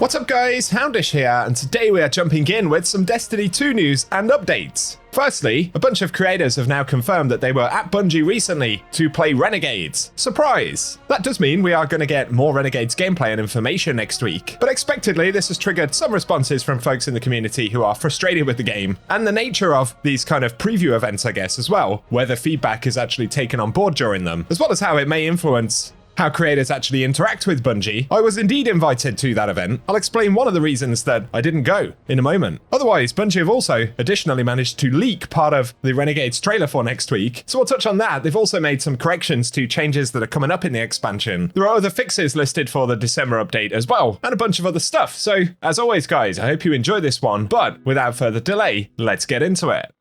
What's up guys, Houndish here, and today we are jumping in with some Destiny 2 news and updates. Firstly, a bunch of creators have now confirmed that they were at Bungie recently to play Renegades. Surprise! That does mean we are going to get more Renegades gameplay and information next week, but expectedly this has triggered some responses from folks in the community who are frustrated with the game, and the nature of these kind of preview events I guess as well, where the feedback is actually taken on board during them, as well as how it may influence how creators actually interact with Bungie. I was indeed invited to that event. I'll explain one of the reasons that I didn't go in a moment. Otherwise, Bungie have also additionally managed to leak part of the Renegades trailer for next week, so we'll touch on that. They've also made some corrections to changes that are coming up in the expansion. There are other fixes listed for the December update as well, and a bunch of other stuff. So, as always guys, I hope you enjoy this one, but without further delay, let's get into it.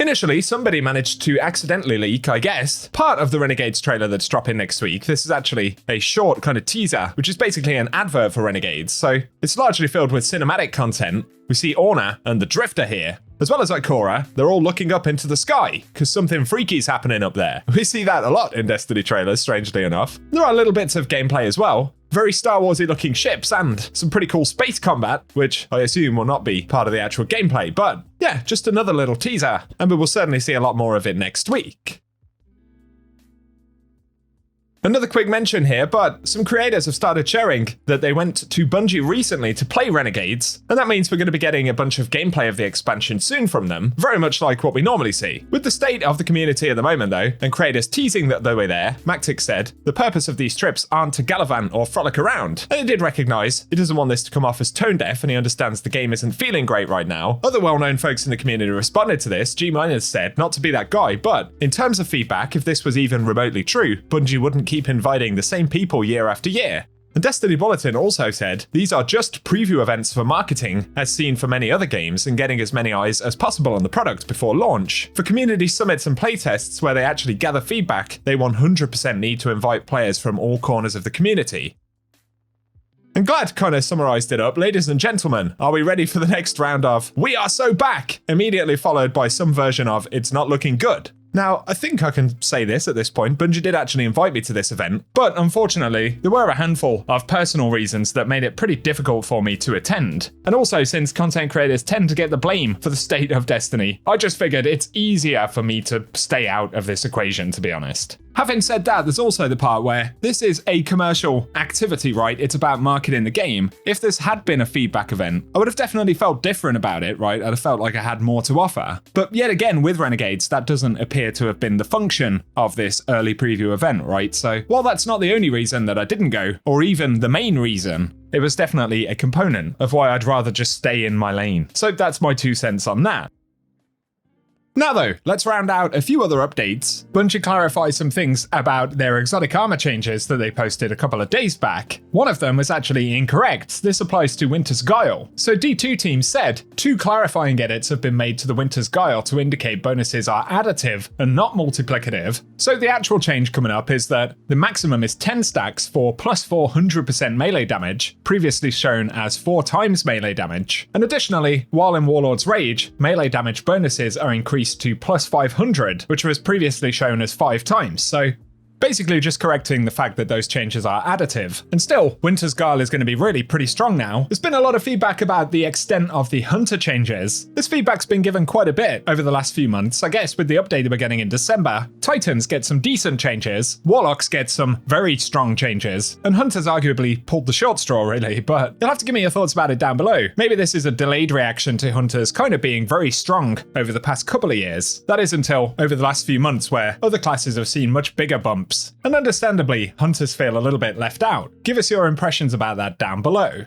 Initially, somebody managed to accidentally leak, I guess, part of the Renegades trailer that's dropping next week. This is actually a short kind of teaser, which is basically an advert for Renegades, so it's largely filled with cinematic content. We see Orna and the Drifter here, as well as Ikora. They're all looking up into the sky, because something freaky's happening up there. We see that a lot in Destiny trailers, strangely enough. There are little bits of gameplay as well. Very Star Warsy looking ships and some pretty cool space combat, which I assume will not be part of the actual gameplay, but yeah, just another little teaser, and we will certainly see a lot more of it next week. Another quick mention here, but some creators have started sharing that they went to Bungie recently to play Renegades, and that means we're going to be getting a bunch of gameplay of the expansion soon from them, very much like what we normally see. With the state of the community at the moment though, and creators teasing that they were there, Mactic said, the purpose of these trips aren't to gallivant or frolic around, and he did recognise he doesn't want this to come off as tone deaf, and he understands the game isn't feeling great right now. Other well-known folks in the community responded to this. G- said not to be that guy, but in terms of feedback, if this was even remotely true, Bungie wouldn't keep inviting the same people year after year. The Destiny Bulletin also said, these are just preview events for marketing, as seen for many other games, and getting as many eyes as possible on the product before launch. For community summits and playtests where they actually gather feedback, they 100% need to invite players from all corners of the community. And Glad kind of summarized it up. Ladies and gentlemen, are we ready for the next round of "We are so back"? Immediately followed by some version of "It's not looking good." Now, I think I can say this at this point, Bungie did actually invite me to this event, but unfortunately, there were a handful of personal reasons that made it pretty difficult for me to attend. And also, since content creators tend to get the blame for the state of Destiny, I just figured it's easier for me to stay out of this equation, to be honest. Having said that, there's also the part where this is a commercial activity, right? It's about marketing the game. If this had been a feedback event, I would have definitely felt different about it, right? I'd have felt like I had more to offer. But yet again, with Renegades, that doesn't appear to have been the function of this early preview event, right? So while that's not the only reason that I didn't go, or even the main reason, it was definitely a component of why I'd rather just stay in my lane. So that's my 2 cents on that. Now though, let's round out a few other updates. Bungie clarifies some things about their exotic armor changes that they posted a couple of days back. One of them was actually incorrect. This applies to Winter's Guile. So D2 team said 2 clarifying edits have been made to the Winter's Guile to indicate bonuses are additive and not multiplicative. So the actual change coming up is that the maximum is 10 stacks for plus 400% melee damage, previously shown as 4 times melee damage. And additionally, while in Warlord's Rage, melee damage bonuses are increased to plus 500, which was previously shown as 5 times. So basically just correcting the fact that those changes are additive. And still, Winter's Guile is going to be really pretty strong now. There's been a lot of feedback about the extent of the Hunter changes. This feedback's been given quite a bit over the last few months. I guess with the update that we're getting in December, Titans get some decent changes, Warlocks get some very strong changes, and Hunters arguably pulled the short straw really, but you'll have to give me your thoughts about it down below. Maybe this is a delayed reaction to Hunters kind of being very strong over the past couple of years. That is until over the last few months where other classes have seen much bigger bumps. And understandably, Hunters feel a little bit left out. Give us your impressions about that down below.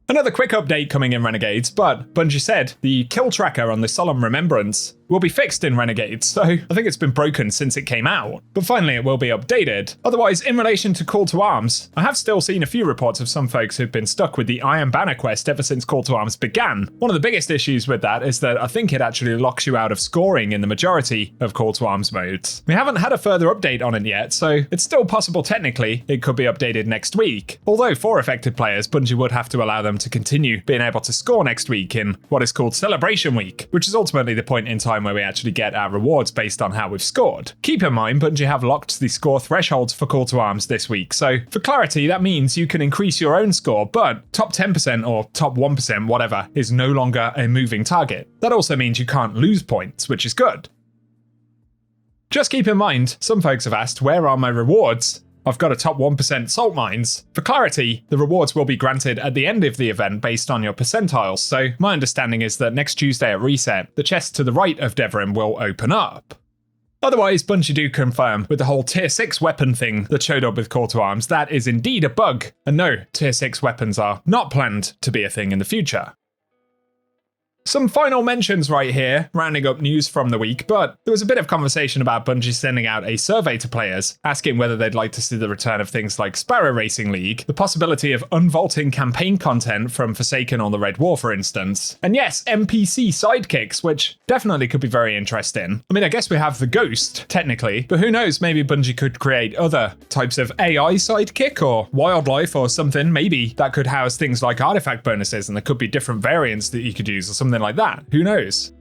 Another quick update coming in Renegades, but Bungie said the kill tracker on the Solemn Remembrance will be fixed in Renegades, so I think it's been broken since it came out, but finally it will be updated. Otherwise, in relation to Call to Arms, I have still seen a few reports of some folks who've been stuck with the Iron Banner quest ever since Call to Arms began. One of the biggest issues with that is that I think it actually locks you out of scoring in the majority of Call to Arms modes. We haven't had a further update on it yet, so it's still possible technically it could be updated next week. Although for affected players, Bungie would have to allow them to continue being able to score next week in what is called Celebration Week, which is ultimately the point in time time where we actually get our rewards based on how we've scored. Keep in mind, Bungie have locked the score thresholds for Call to Arms this week, so for clarity, that means you can increase your own score, but top 10% or top 1%, whatever, is no longer a moving target. That also means you can't lose points, which is good. Just keep in mind, some folks have asked, where are my rewards? I've got a top 1% salt mines. For clarity, the rewards will be granted at the end of the event based on your percentiles, so my understanding is that next Tuesday at reset, the chest to the right of Devrim will open up. Otherwise, Bungie do confirm with the whole tier 6 weapon thing that showed up with Call to Arms, that is indeed a bug, and no, tier 6 weapons are not planned to be a thing in the future. Some final mentions right here, rounding up news from the week, but there was a bit of conversation about Bungie sending out a survey to players, asking whether they'd like to see the return of things like Sparrow Racing League, the possibility of unvaulting campaign content from Forsaken or the Red War, for instance, and yes, NPC sidekicks, which definitely could be very interesting. I mean, I guess we have the Ghost, technically, but who knows, maybe Bungie could create other types of AI sidekick or wildlife or something, maybe that could house things like artifact bonuses and there could be different variants that you could use or something like that. Who knows?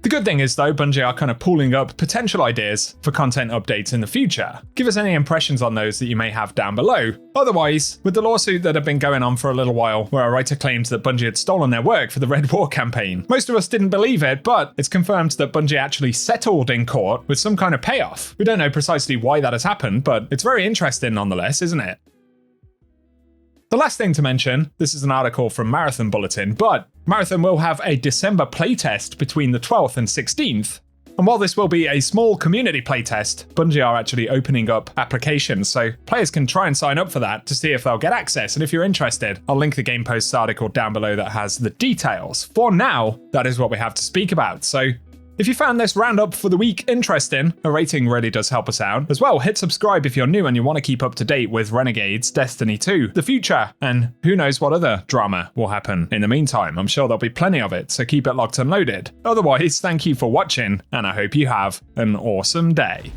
The good thing is though, Bungie are kind of pooling up potential ideas for content updates in the future. Give us any impressions on those that you may have down below. Otherwise, with the lawsuit that had been going on for a little while, where a writer claimed that Bungie had stolen their work for the Red War campaign, most of us didn't believe it, but it's confirmed that Bungie actually settled in court with some kind of payoff. We don't know precisely why that has happened, but it's very interesting nonetheless, isn't it? The last thing to mention, this is an article from Marathon Bulletin, but Marathon will have a December playtest between the 12th and 16th. And while this will be a small community playtest, Bungie are actually opening up applications, so players can try and sign up for that to see if they'll get access. And if you're interested, I'll link the Game Post's article down below that has the details. For now, that is what we have to speak about. So if you found this roundup for the week interesting, a rating really does help us out. As well, hit subscribe if you're new and you want to keep up to date with Renegades, Destiny 2, the future, and who knows what other drama will happen in the meantime. I'm sure there'll be plenty of it, so keep it locked and loaded. Otherwise, thank you for watching, and I hope you have an awesome day.